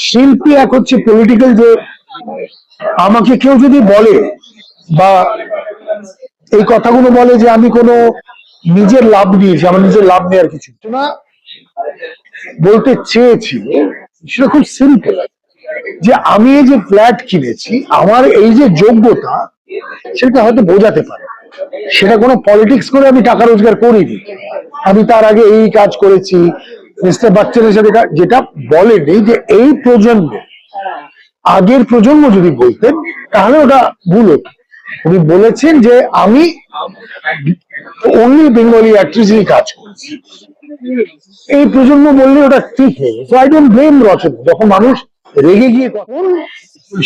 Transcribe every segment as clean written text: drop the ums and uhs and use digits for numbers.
শিল্পী এক হচ্ছে পলিটিক্যাল, যে আমাকে কেউ যদি বলে বা এই কথাগুলো বলে যে আমি কোনো নিজের লাভ নিয়েছি, আমার নিজের লাভ নেওয়ার কিছু না বলতে চেয়েছি, সেটা খুব সিম্পল, যে আমি এই যে ফ্ল্যাট কিনেছি আমার এই যে যোগ্যতা সেটা হয়তো বোঝাতে পারে, সেটা কোনো পলিটিক্স করে আমি টাকা রোজগার করিনি, আমি তার আগে এই কাজ করেছি। মিস্টার বচ্চনের সাথে যেটা বলেনি যে এই প্রজন্ম, আগের প্রজন্ম যদি বলতেন তাহলে ওটা ভুল হতো। উনি বলেছেন যে আমি অনলি বেঙ্গলি অ্যাক্ট্রেসই কাজ করছি, এই প্রজন্ম বললে ওটা ঠিক হয়ে গেছে। আই ডোন্ট ব্লেম রচনা, যখন মানুষ রেগে গিয়ে তখন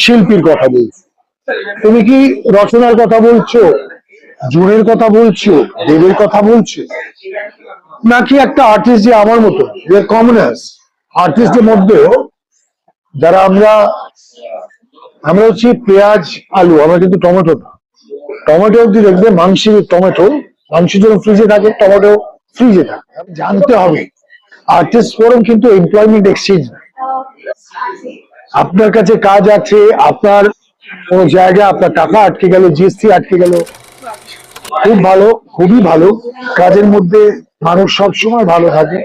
শিল্পীর কথা বলছে, তুমি কি রচনার কথা বলছো, জুনের কথা বলছো, দেবের কথা বলছো, নাকি একটা আর্টিস্ট যে আমার মতো কমনার্স আর্টিস্টের মধ্যেও যারা আমরা হচ্ছি পেঁয়াজ আলু, আমরা কিন্তু টমেটো না। টমেটো অব্দি দেখবে মাংসের টমেটো, মাংস যখন ফ্রিজে থাকে টমেটো ফ্রিজে থাকে, জানতে হবে আর্টিস্ট ফোরাম কিন্তু এমপ্লয়মেন্ট এক্সচেঞ্জ। আপনার কাছে কাজ আছে, আপনার কোন জায়গায় আপনার টাকা আটকে গেল, জিএসটি আটকে গেল, খুব ভালো, খুবই ভালো, কাজের মধ্যে মানুষ সবসময় ভালো থাকে,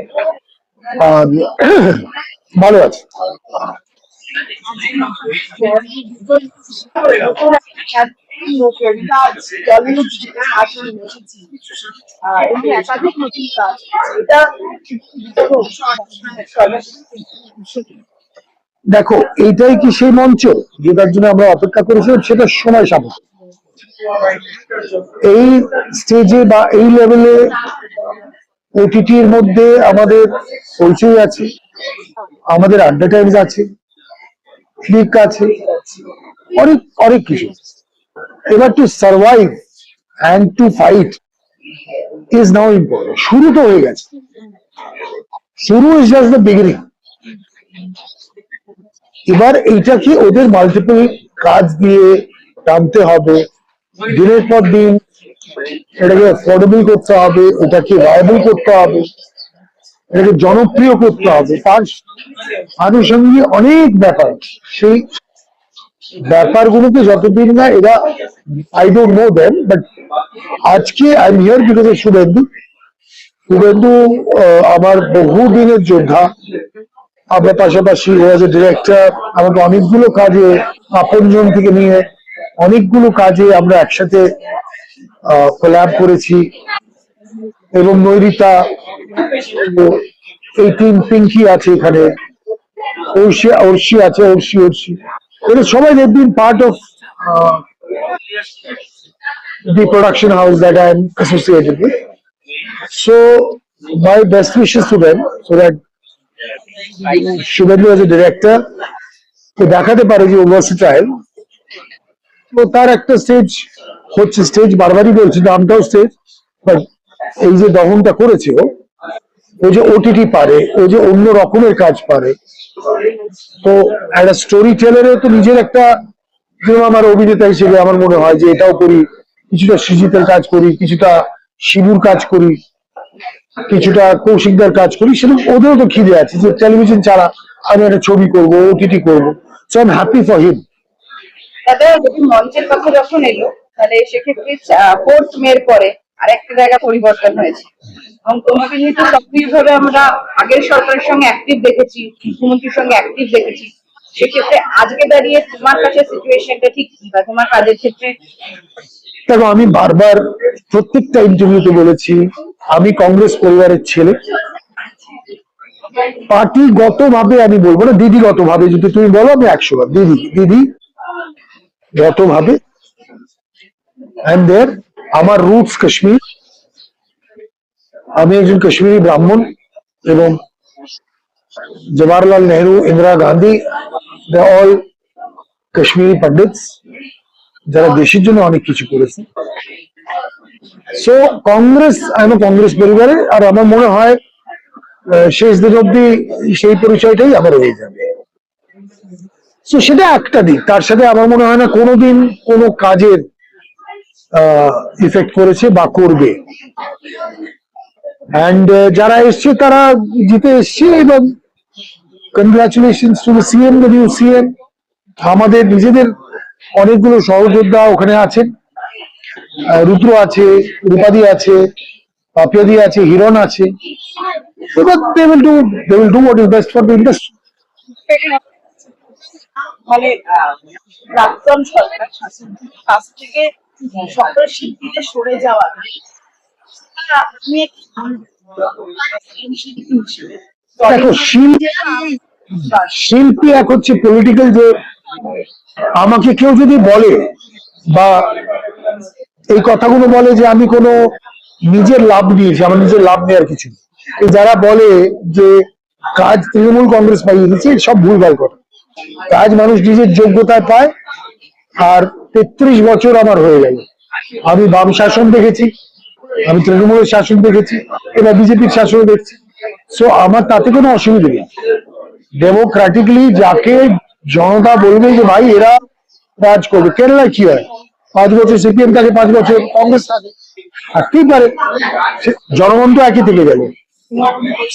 ভালো আছে। দেখো, এইটাই কি সেই মঞ্চ যেটার জন্য আমরা অপেক্ষা করেছিলাম? সেটা সময় সাপেক্ষ। এই স্টেজে বা এই লেভেলে ওটিটির মধ্যে আমাদের পরিচয় আছে, আমাদের অ্যাডভার্টাইজ আছে, ক্লিক আছে, অনেক অনেক কিছু। এবার to survive and to fight is now important. শুরু তো হয়ে গেছে, শুরু ইজ জাস্ট দ্য বিগিনিং। এবার এইটাকে ওদের মাল্টিপল কাজ দিয়ে টানতে হবে, দিনের পর দিন এটাকে অ্যাফোর্ডেবল করতে হবে, এটাকে ভায়াবল করতে হবে, এটাকে জনপ্রিয় করতে হবে, তার আনুষঙ্গিক অনেক ব্যাপার। সেই ব্যাপারগুলোকে যতদিন না এরা, I don't know them, but আজকে I am here because of Suvendu. Suvendu আমার বহু দিনের যোদ্ধা, আমরা পাশাপাশি ও এজ এ ডিরেক্টর আমাকে অনেকগুলো কাজে, আপনজন থেকে নিয়ে অনেকগুলো কাজে আমরা একসাথে কোল্যাব করেছি, এবং নৈরিতা, এই টিম পিঙ্কি আছে এখানে, অর্ষি আছে, অর্ষি এরা সবাই they've been part of the production house that I am associated with. So my best wishes to them, so that Shubhendu as a director তো দেখাতে পারে যে versatile, তো তার একটা স্টেজ হচ্ছে, স্টেজ বারবারই বলছি, নামটাও স্টেজ, বাট এই যে দহনটা করেছে ও যে ওটিটি পারে, ও যে অন্য রকমের কাজ পারে, তো একটা স্টোরি টেলারে তো নিজের একটা, যেমন আমার অভিনেতা হিসেবে আমার মনে হয় যে এটাও করি, কিছুটা সৃজিতের কাজ করি, কিছুটা শিবুর কাজ করি, কিছুটা কৌশিকদার কাজ করি, সেরকম ওদেরও তো খিদে আছে যে টেলিভিশন ছাড়া আমি একটা ছবি করবো, ওটিটি করবো। So I am happy for him. দাদা, যদি মঞ্চের কথা যখন এলো, তাহলে সেক্ষেত্রে 4th মের পরে আরেকটা জায়গা পরিবর্তন হয়েছে, এবং তোমাকে যেহেতু সক্রিয়ভাবে আমরা আগের সরকারের সঙ্গে অ্যাক্টিভ দেখেছি, মুখ্যমন্ত্রীর সঙ্গে অ্যাক্টিভ দেখেছি, সেক্ষেত্রে আজকে দাঁড়িয়ে তোমার কাছে সিচুয়েশনটা ঠিক কি, বা তোমার কাজের ক্ষেত্রে? দেখো, আমি বারবার প্রত্যেকটা ইন্টারভিউতে বলেছি আমি কংগ্রেস পরিবারের ছেলে। পার্টিগত ভাবে আমি বলবো না, দিদিগত ভাবে যদি তুমি বলো আমি 100 বার দিদি গত ভাবে আমার রুটস কাশ্মীর, আমি একজন কাশ্মীরি ব্রাহ্মণ, এবং জওয়াহরলাল নেহরু, ইন্দিরা গান্ধী, দে অল কাশ্মীরি পন্ডিতস যারা দেশের জন্য অনেক কিছু করেছে। সো কংগ্রেস, আমি কংগ্রেস পরিবারের, আর আমার মনে হয় শেষ দিন অব্দি সেই পরিচয়টাই আমার হয়ে যাবে। তো সেটা একটা দিক, তার সাথে আমার মনে হয় না কোনোদিন কোনো কাজের ইফেক্ট করেছে বা করবে। অ্যান্ড যারা এসছে তারা জিতে এসছে, এবং congratulations to the CM, the new CM. আমাদের নিজেদের অনেকগুলো সহযোদ্ধা ওখানে আছেন, রুদ্র আছে, রূপাদি আছে, পাপিয়াদি আছে, হিরণ আছে। They will do what is best for the industry. মানে প্রাক্তন সরকার শাসকের কাছ থেকে সকল শিল্পীদের সরে যাওয়া আপনি দেখো, শিল্পী এক হচ্ছে পলিটিক্যাল, যে আমাকে কেউ যদি বলে বা এই কথাগুলো বলে যে আমি কোনো নিজের লাভ নিয়েছি, আমার নিজের লাভ নেওয়ার কিছু নেই। যারা বলে যে কাজ তৃণমূল কংগ্রেস পাইয়ে দিচ্ছে, সব ভুলভাল কথা। কাজ মানুষ নিজের যোগ্যতায় পায়। আর 33 বছর আমার হয়ে গেল, আমি বাম শাসন দেখেছি, আমি তৃণমূলের শাসন দেখেছি, এবার বিজেপির শাসন দেখছি। সো আমার তাতে কোনো অসুবিধা নেই। ডেমোক্রেটিকলি যাকে জনতা বলবে যে ভাই এরা রাজ করবে। কেরালায় কি হয়, 5 বছর সিপিএম থাকে, 5 বছর কংগ্রেস থাকে, থাকতেই পারে, জনগণ তো একই থেকে গেল।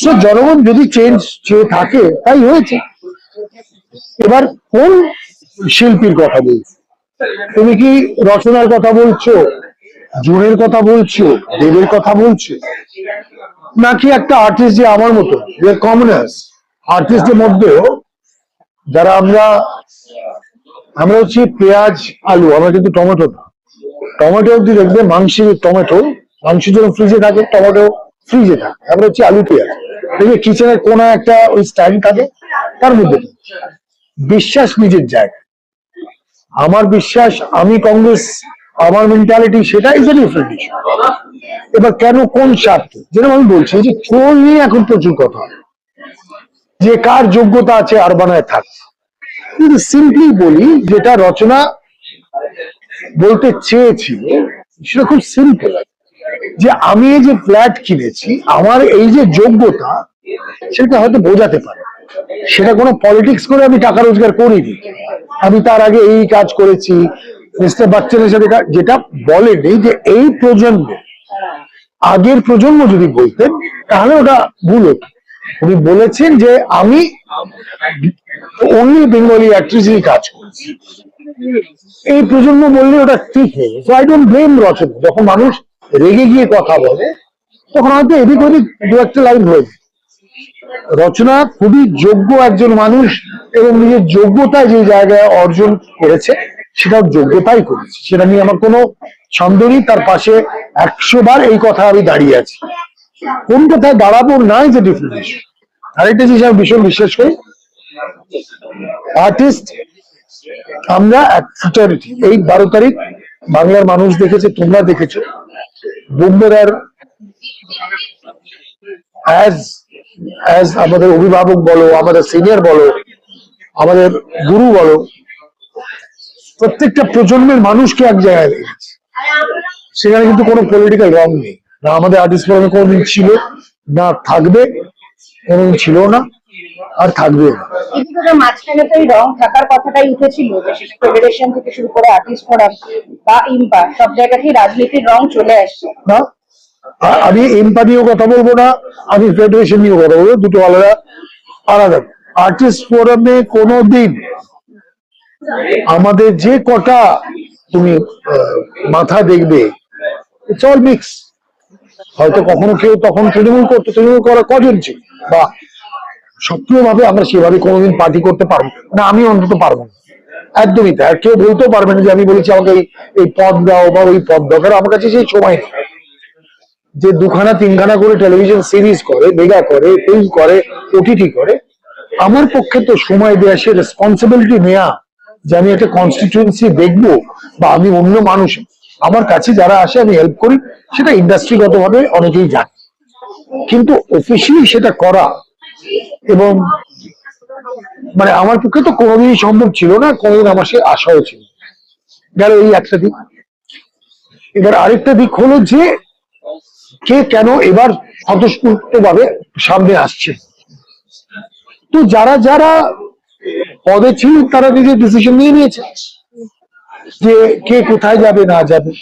সো জনগণ যদি চেঞ্জ চেয়ে থাকে, তাই হয়েছে। এবার কোন শিল্পীর কথা বলছো? তুমি কি রচনার কথা বলছো, জুনের কথা বলছো, দেবের কথা বলছো, নাকি একটা আর্টিস্ট যে আমার মতো কমনার্স আর্টিস্টের মধ্যেও যারা আমরা হচ্ছে পেঁয়াজ আলু, আমরা কিন্তু টমেটো না। টমেটো অব্দি দেখবে মাংসের টমেটো, মাংস যখন ফ্রিজে থাকে, টমেটো ফ্রিজে থাকে। আমরা হচ্ছে আলু পেঁয়াজ, দেখবে কিচেনের কোনা একটা ওই স্ট্যান্ড থাকে, তার মধ্যে বিশ্বাস নিজের জায়গা। আমার বিশ্বাস, আমি কংগ্রেস, আমার মেন্টালিটি, সেটা ইজ এ ডিফারেন্ট ইস্যু। এবার কেন, কোন স্বার্থে, যেরকম আমি বলছি যে ট্রোল নিয়ে এখন প্রচুর কথা, যে কার যোগ্যতা আছে আর বানায় থাক। কিন্তু সিম্পলি বলি, যেটা রচনা বলতে চেয়েছিল সেটা খুব সিম্পল, যে আমি এই যে ফ্ল্যাট কিনেছি, আমার এই যে যোগ্যতা, সেটা হয়তো বোঝাতে পারে। সেটা কোনো পলিটিক্স করে আমি টাকা রোজগার করিনি, আমি তার আগে এই কাজ করেছি। মিস্টার বচ্চনের সাথে যেটা বলেনি, যে এই প্রজন্ম, আগের প্রজন্ম যদি বলতেন তাহলে ওটা ভুল হতো। উনি বলেছেন যে আমি অনলি বেঙ্গলি অ্যাক্ট্রেসই কাজ করছি, এই প্রজন্ম বললে ওটা ঠিক হয়ে গেছে। আই ডোন্ট ব্লেম রচনা। যখন মানুষ রেগে গিয়ে কথা বলে, তখন হয়তো এদিক ওদিক দু একটা লাইন হয়েছে। রচনা খুবই যোগ্য একজন মানুষ, এবং নিজের যোগ্যতায় যে জায়গায় অর্জন করেছে, সেটাও যোগ্যতাই করেছে, সেটা নিয়ে আমার কোনো সন্দেহ নেই। তার পাশে 100 বার এই কথা আমি দাঁড়িয়ে আছি। কোন কথায় দাঁড়াবো নাই যে ডিফারেন্ট ইস্যু। আরেকটা জিনিস আমি ভীষণ বিশ্বাস করি, আর্টিস্ট আমরা এক ফ্রাটার্নিটি। এই 12 তারিখ বাংলার মানুষ দেখেছে, তোমরা দেখেছো, বোম্বের অ্যাজ আমাদের অভিভাবক বলো, আমাদের সিনিয়র বলো, আমাদের গুরু বলো, প্রত্যেকটা প্রজন্মের মানুষকে এক জায়গায় রেখেছে। সেখানে কিন্তু কোনো পলিটিক্যাল রং নেই, না আমাদের আর্টিস্ট ফোরামে কোনোদিন ছিল, না থাকবে, কোনোদিন ছিল না, আর থাকবে না। মাঝখানে তো এই রং থাকার কথাটাই উঠেছিল, যে সেটা ফেডারেশন থেকে শুরু করে আর্টিস্ট ফোরাম বা ইম্পা, সব জায়গাতেই রাজনীতির রং চলে আসছে। না, আমি ইম্পা নিয়েও কথা বলবো না, আমি ফেডারেশন নিয়েও কথা বলবো, দুটো আলাদা আলাদা। আর্টিস্ট ফোরামে কোনোদিন আমাদের যে কটা তুমি মাথা দেখবে, ইটস অল মিক্স। হয়তো কখনো কেউ তখন তৃণমূল করতো, তৃণমূল করা কজন ছিল, বা সক্রিয় ভাবে আমরা সেভাবে কোনোদিন পার্টি করতে পারবো না, আমি অন্তত পারবো না, একদমই তাই। আর কেউ বলতেও পারবে না যে আমি বলেছি আমাকে এই পদ দাও বা ওই পদ দাও, কারণ আমার কাছে সেই সময় নেই। যে 2খানা 3খানা করে টেলিভিশন সিরিজ করে, মেগা করে, ফিল্ম করে, ওটিটি করে, আমার পক্ষে তো সময় দেওয়া, সে রেসপন্সিবিলিটি নেওয়া, যে আমি একটা কনস্টিটিউয়েন্সি দেখবো, বা আমি অন্য মানুষ, আমার কাছে যারা আসে আমি হেল্প করি, সেটা ইন্ডাস্ট্রিগত ভাবে অনেকেই জানে, কিন্তু অফিসিয়ালি সেটা করা এবং মানে আমার পক্ষে তো কোনোদিনই সম্ভব ছিল না, কোনোদিন আমার সে আশাও ছিল। গেল এই একটা দিক। এবার আরেকটা দিক হলো যে কে কেন এবার স্বতঃস্ফূর্ত ভাবে সামনে আসছে। তো যারা যারা পদে ছিল, তারা নিজের ডিসিশন নিয়ে নিয়েছে যে কে কোথায় যাবে না যাবে,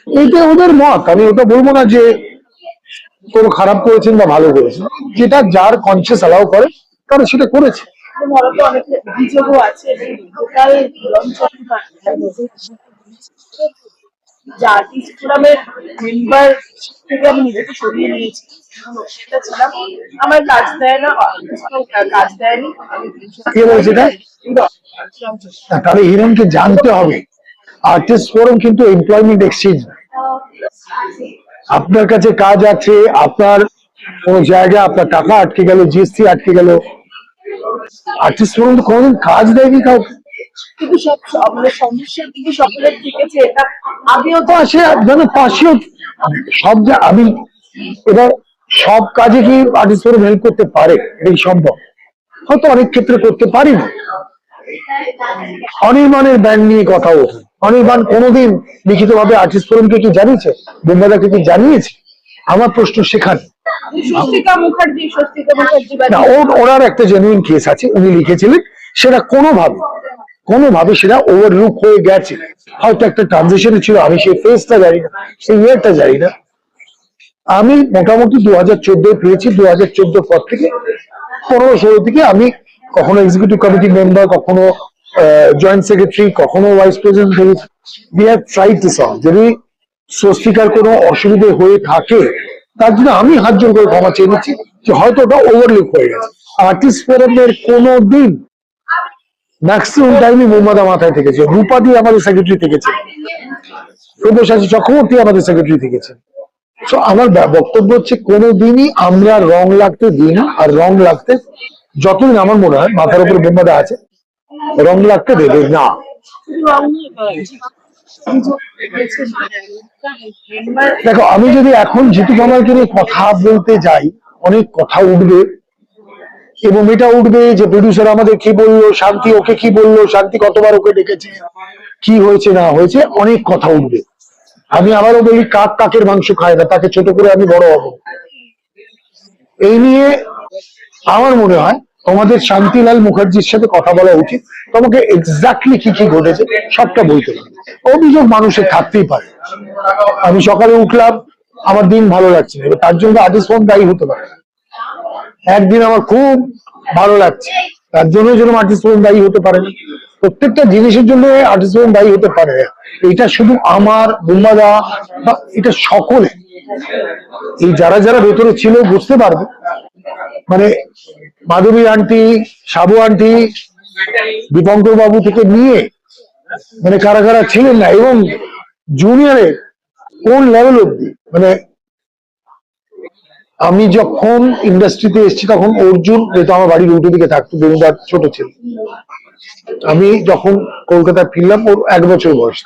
এইটা ওদের মত। আমি ওটা বলবো না যে কোনো খারাপ করেছেন বা ভালো করেছেন, যেটা যার কনসিয়াস অ্যালাউ করে তারা সেটা করেছে। মূলত অনেক অভিযোগও আছে যে টোটাল যে আর্টিস্ট ফোরামের মেম্বার থেকে আমি নিজেকে সরিয়ে নিয়েছি, সেটা ছিলাম। আমার কাজ দেয় না, কাজ দেয়নি। কে বলছে এটা? তাহলে হিরণকে জানতে হবে আর্টিস্ট ফোরাম কিন্তু এমপ্লয়মেন্ট এক্সচেঞ্জ। আপনার কাছে কাজ আছে, আপনার কোন জায়গায় আপনার টাকা আটকে গেল, জিএসটি আটকে গেল, আর্টিস্ট ফোরাম তো কোনোদিন কাজ দেয়নি কাউকে। কিন্তু সব আমাদের সমস্যা কিন্তু সকলের থেকেছে, এটা আগেও তো পাশে মানে পাশেও সব আমি এবার সব কাজে কি আর্টিস্ট ফোরাম হেল্প করতে পারে? এটা কি সম্ভব? হয়তো অনেক ক্ষেত্রে করতে পারি না। অনির্বাণের ব্যান্ড নিয়ে কথা ওঠে, অনির্বাণ কোনোদিন লিখিত ভাবে আর্টিস্ট ফোরামকে কি জানিয়েছে, বোম্বাদাকে কি জানিয়েছে? আমার প্রশ্ন সেখানে। স্বস্তিকা মুখার্জি না, ওনার একটা জেনুইন কেস আছে, উনি লিখেছিলেন, সেটা কোনোভাবে সেটা ওভারলুক হয়ে গেছে। হয়তো একটা ট্রানজিশনে ছিল, আমি সেই ফেজটা জানি না, সেই ইয়ারটা জানি না। আমি মোটামুটি 2014 পেয়েছি, 2014 পর থেকে 15-16 থেকে আমি কখনো এক্সিকিউটিভ কমিটি মেম্বার, কখনো জয়েন্ট সেক্রেটারি, কখনো vice president. We have tried to solve. যদি স্বস্তিকার কোনো অসুবিধে হয়ে থাকে তার জন্য আমি হাত জোর করে ক্ষমা চেয়ে নিচ্ছি যে হয়তো ওটা ওভারলুক হয়ে গেছে। আর্টিস্ট ফোরামের কোনো দিন ম্যাক্সিমাম টাইমে মোহাম্মদা মাথায় থেকেছে, রূপাদি আমাদের সেক্রেটারি থেকেছে, প্রভ্রশাসী চক্রবর্তী আমাদের সেক্রেটারি থেকেছে। তো আমার বক্তব্য হচ্ছে কোনোদিনই আমরা রং লাগতে দিই না, আর রং লাগতে যতদিন আমার মনে হয় মাথার উপরে বোম্বাদা আছে, রং লাগতে দেবে না। দেখো, আমি যদি এখন জিতু কামালকে নিয়ে কথা বলতে যাই, অনেক কথা উঠবে, এবং এটা উঠবে যে প্রডিউসার আমাদের কি বললো, শান্তি ওকে কি বললো, শান্তি কতবার ওকে ডেকেছে, কি হয়েছে না হয়েছে, অনেক কথা উঠবে। আমি আবারও বলি, কাক কাকের মাংস খায় না, তাকে ছোট করে আমি বড় হব। এই নিয়ে আমার মনে হয় তোমাদের শান্তিলাল মুখার্জির সাথে কথা বলা উচিত, তোমাকে এক্স্যাক্টলি কি কি ঘটেছে সবটা বলতে পারে। অভিযোগ মানুষের থাকতেই পারে। আমি সকালে উঠলাম, আমার দিন ভালো লাগছে না, তার জন্য আর্টিস্ট ফোরাম দায়ী হতে পারে। একদিন আমার খুব ভালো লাগছে, তার জন্য যেন আর্টিস্ট ফোরাম দায়ী হতে পারে না। প্রত্যেকটা জিনিসের জন্য আর্টিস্ট ফোরাম দায়ী হতে পারে। এটা শুধু আমার বোম্বাদা বা এটা সকলে, এই যারা যারা ভেতরে ছিল বুঝতে পারবে। মানে মাধবী আন্টি, সাবু আন্টি, দীপঙ্কর বাবু থেকে নিয়ে মানে কারা কারা ছিলেন না, এবং জুনিয়রের কোন লেভেল অব্দি। মানে আমি যখন ইন্ডাস্ট্রিতে এসেছি তখন অর্জুন, যেহেতু আমার বাড়ির উল্টো দিকে থাকতো, বেরুদার ছোট ছিল, আমি যখন কলকাতায় ফিরলাম ওর 1 বছর বয়স।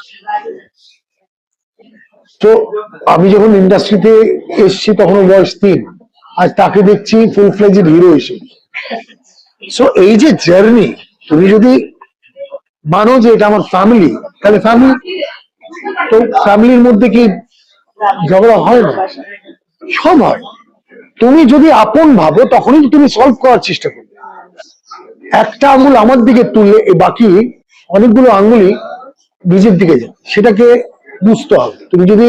তো আমি যখন ইন্ডাস্ট্রিতে এসেছি তখন ওর বয়স 3, আর তাকে দেখছি ফুল ফ্লেজড হিরো হিসেবে। সো এই যে জার্নি, তুমি যদি মানো যে এটা আমার ফ্যামিলি, তাহলে ফ্যামিলি তো ফ্যামিলির মধ্যে কি ঝগড়া হয় না? সব হয়। তুমি যদি আপন ভাবো তখনই তুমি সলভ করার চেষ্টা করবে। একটা আঙ্গুল আমার দিকে তুললে বাকি অনেকগুলো আঙ্গুলই নিজের দিকে যায়, সেটাকে বুঝতে হবে। তুমি যদি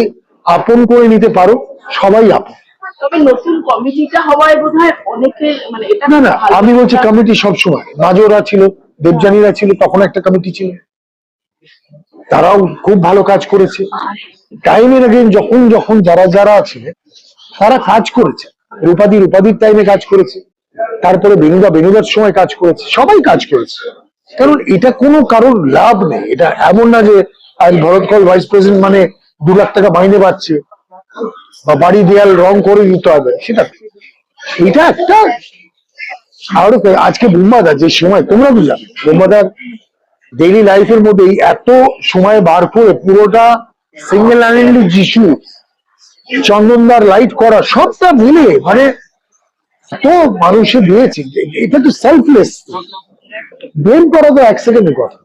আপন করে নিতে পারো, সবাই আপন। তবে নতুন কমিটিটা হওয়ায় বোধহয় অনেকের মানে এটা না না, আমি বলছি কমিটি সবসময়, মাজরা ছিল, দেবযানীরা ছিল, তখন একটা কমিটি ছিল, তারাও খুব ভালো কাজ করেছে। টাইমের আগে যখন যখন যারা যারা আছে তারা কাজ করেছে, রূপাদির টাইমে কাজ করেছে, তারপরে বেনুদার সময় কাজ করেছে, সবাই কাজ করেছে। কারণ এটা কোনো কারোর লাভ নেই। এটা এমন না যে আজ ভরত কল ভাইস প্রেসিডেন্ট মানে 2 লাখ টাকা মাইনে পাচ্ছে বা বাড়ি দেয়াল রং করে দিতে হবে, সেটা এটা একটা। আর আজকে বোম্বাদা যে সময়, তোমরা তো জানো বোম্বাদার ডেইলি লাইফের মধ্যে এত সময় বার করে পুরোটা সিঙ্গেল হ্যান্ডেড যিশু, চন্দনদার লাইট করা, সবটা মিলে মানে তো মানুষে দিয়েছে। এটা তো সেলফলেস, ব্লেম করা তো 1 সেকেন্ডের কথা।